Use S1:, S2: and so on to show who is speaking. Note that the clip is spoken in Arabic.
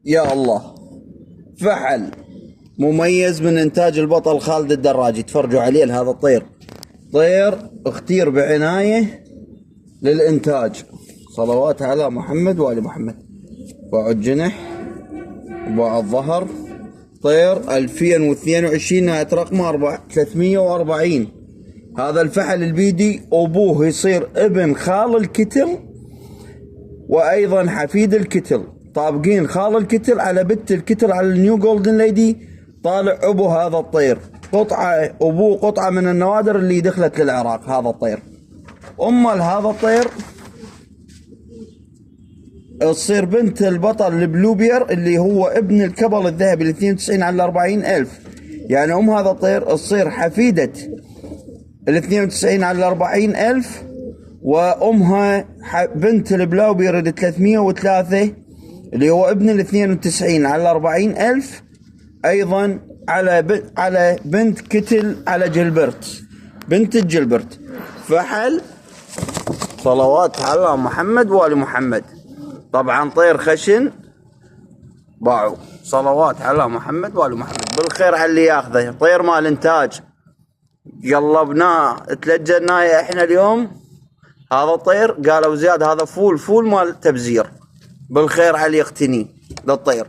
S1: يا الله. فحل مميز من إنتاج البطل خالد الدراجي، تفرجوا عليه. هذا الطير طير اختير بعناية للإنتاج، صلوات على محمد وآل محمد. بعد جنح وبعد ظهر، طير 2022 نهاية رقمه 340. هذا الفحل البيدي أبوه يصير ابن خال الكتل وأيضا حفيد الكتل، طابقين خال الكتل على بنت الكتل على النيو جولدن ليدي. طالع أبو هذا الطير قطعة، أبوه قطعة من النوادر اللي دخلت للعراق. هذا الطير هذا الطير تصير بنت البطل البلوبير اللي هو ابن الكبل الذهبي 92 على 40,000. يعني هذا الطير تصير حفيدة 92 على 40,000، وأمها بنت البلوبير 303 اللي هو ابن 92 على 40,000، أيضا على بنت كتل على جلبرت، بنت الجلبرت. فحل صلوات على محمد وآل محمد. طبعا طير خشن باعوا، صلوات على محمد وآل محمد. بالخير على اللي ياخذه، طير مال انتاج قلبناه تلجناه احنا اليوم. هذا الطير قالوا زياد هذا فول مال تبزير. بالخير على اللي يقتني للطير.